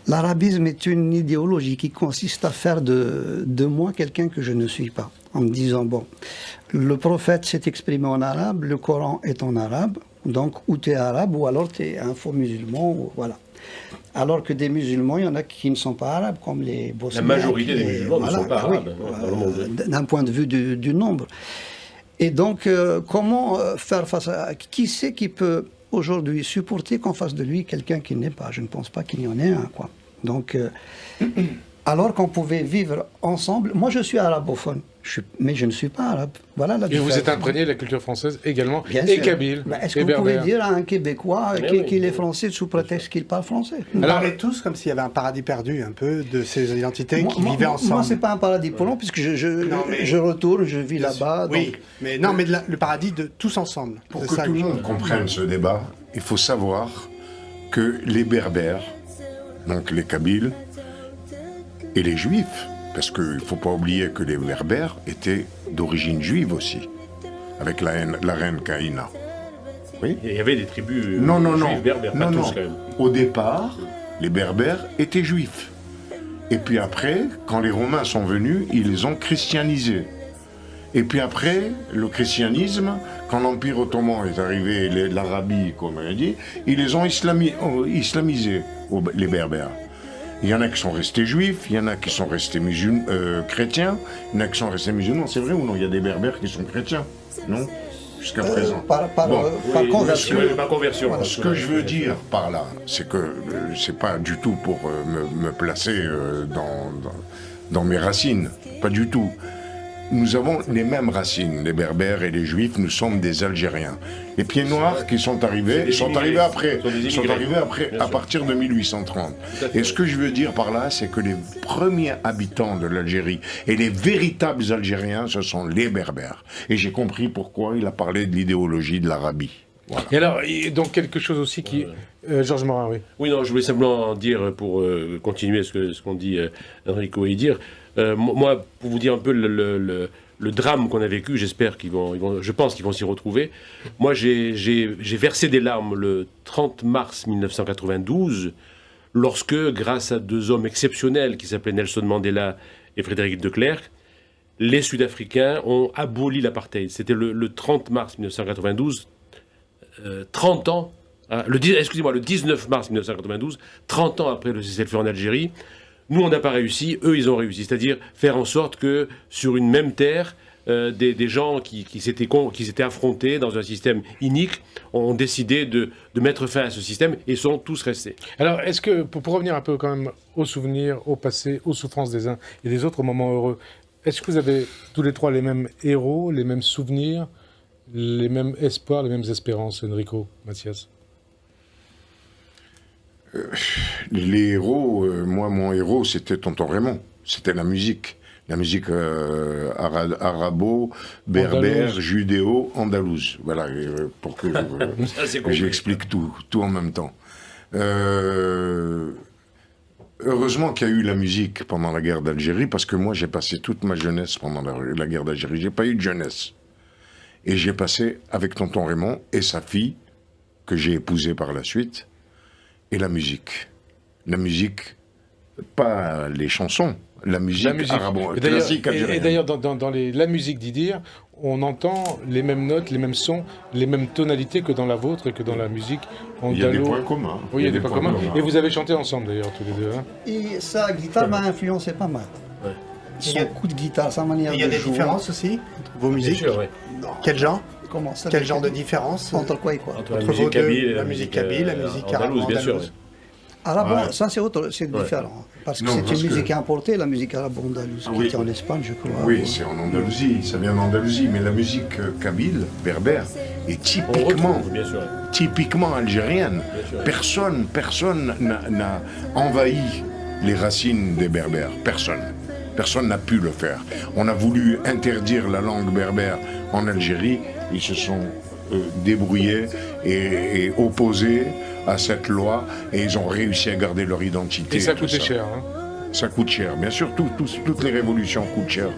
L'arabisme est une idéologie qui consiste à faire de moi quelqu'un que je ne suis pas. En me disant, bon, le prophète s'est exprimé en arabe, le Coran est en arabe, donc ou tu es arabe ou alors tu es un faux musulman, voilà. Alors que des musulmans, il y en a qui ne sont pas arabes, comme les Bosniaques. La majorité des musulmans ne sont pas arabes dans le monde. D'un point de vue du nombre. Et donc, comment faire face à... Qui c'est qui peut aujourd'hui supporter qu'en face de lui quelqu'un qui n'est pas? Je ne pense pas qu'il y en ait un, quoi. Donc, alors qu'on pouvait vivre ensemble... Moi, je suis arabophone, mais je ne suis pas arabe. Voilà la différence. Et vous êtes imprégné de la culture française également, Bien et sûr. kabyle, Est-ce que et vous pouvez berbère. dire à un Québécois qu'il est français sous prétexte qu'il parle français? Vous parlez tous comme s'il y avait un paradis perdu, un peu, de ces identités qui vivaient ensemble. Moi, c'est pas un paradis pour nous, puisque je retourne, je vis là-bas. Oui, donc... mais non, mais le paradis de tous ensemble. Pour que tout le monde comprenne ce débat, il faut savoir que les Berbères, donc les Kabyles, et les Juifs, parce qu'il ne faut pas oublier que les Berbères étaient d'origine juive aussi, avec la reine Kaïna. Oui. Il y avait des tribus juives berbères, pas tous quand même. Au départ, les Berbères étaient juifs. Et puis après, quand les Romains sont venus, ils les ont christianisés. Et puis après, le christianisme, quand l'Empire ottoman est arrivé, l'Arabie, comme on a dit, ils les ont islamisés, les Berbères. Il y en a qui sont restés juifs, il y en a qui sont restés chrétiens, il y en a qui sont restés musulmans. C'est vrai ou non? Il y a des Berbères qui sont chrétiens, non? Jusqu'à présent. Par conversion. Par conversion. Voilà. Ce que je veux dire par là, c'est que c'est pas du tout pour me placer dans mes racines, pas du tout. Nous avons les mêmes racines, les Berbères et les Juifs, nous sommes des Algériens. Les Pieds Noirs qui sont arrivés, après, à partir de 1830. Et ce que je veux dire par là, c'est que les premiers habitants de l'Algérie et les véritables Algériens, ce sont les Berbères. Et j'ai compris pourquoi il a parlé de l'idéologie de l'Arabie. Voilà. Et alors, donc quelque chose aussi qui... Georges Morin, oui. Oui, non, je voulais simplement dire, pour continuer ce qu'on dit Enrico et dire, moi, pour vous dire un peu le drame qu'on a vécu, j'espère je pense qu'ils vont s'y retrouver. Moi, j'ai versé des larmes le 30 mars 1992, lorsque, grâce à deux hommes exceptionnels qui s'appelaient Nelson Mandela et Frédéric de Klerk, les Sud-Africains ont aboli l'apartheid. C'était le 30 mars 1992, 30 ans, le 19 mars 1992, 30 ans après le cessez-le-feu en Algérie. Nous, on n'a pas réussi, eux, ils ont réussi. C'est-à-dire faire en sorte que, sur une même terre, des gens qui s'étaient affrontés dans un système inique ont décidé de mettre fin à ce système et sont tous restés. Alors, est-ce que, pour revenir un peu quand même aux souvenirs, au passé, aux souffrances des uns et des autres, aux moments heureux, est-ce que vous avez tous les trois les mêmes héros, les mêmes souvenirs, les mêmes espoirs, les mêmes espérances, Enrico, Mathias? Les héros, moi, mon héros, c'était Tonton Raymond. C'était la musique. La musique arabo, berbère, judéo, andalouse. Voilà, pour que j'explique tout en même temps. Heureusement qu'il y a eu la musique pendant la guerre d'Algérie, parce que moi, j'ai passé toute ma jeunesse pendant la guerre d'Algérie. J'ai pas eu de jeunesse. Et j'ai passé avec Tonton Raymond et sa fille, que j'ai épousée par la suite, et la musique. La musique, pas les chansons, la musique classique algérienne. Et d'ailleurs, dans la musique d'Idir, on entend les mêmes notes, les mêmes sons, les mêmes tonalités que dans la vôtre et que dans la musique andalo. Il y a des points communs. Oui, il y a des points communs. Et vous avez chanté ensemble d'ailleurs, tous les deux. Hein. Et sa guitare m'a influencé pas mal. Ouais. Son coup de guitare, sa manière de jouer. Il y a des différences aussi entre vos musiques? Bien sûr, oui. Quel genre? Comment ça? Quel genre de différence? Entre quoi et quoi? Entre la musique kabyle et la musique kabyle, la musique andalouse, bien sûr. andalouse. Arabe, ça c'est différent. Parce que c'est une musique importée, la musique arabe-andalouse, qui était en Espagne, je crois. Oui, c'est en Andalousie, ça vient d'Andalousie, mais la musique kabyle, berbère, est typiquement algérienne. Personne n'a envahi les racines des berbères. Personne n'a pu le faire. On a voulu interdire la langue berbère en Algérie, ils se sont débrouillés et opposés à cette loi, et ils ont réussi à garder leur identité. Et ça coûtait cher. Hein. Ça coûte cher, bien sûr, toutes les révolutions coûtent cher.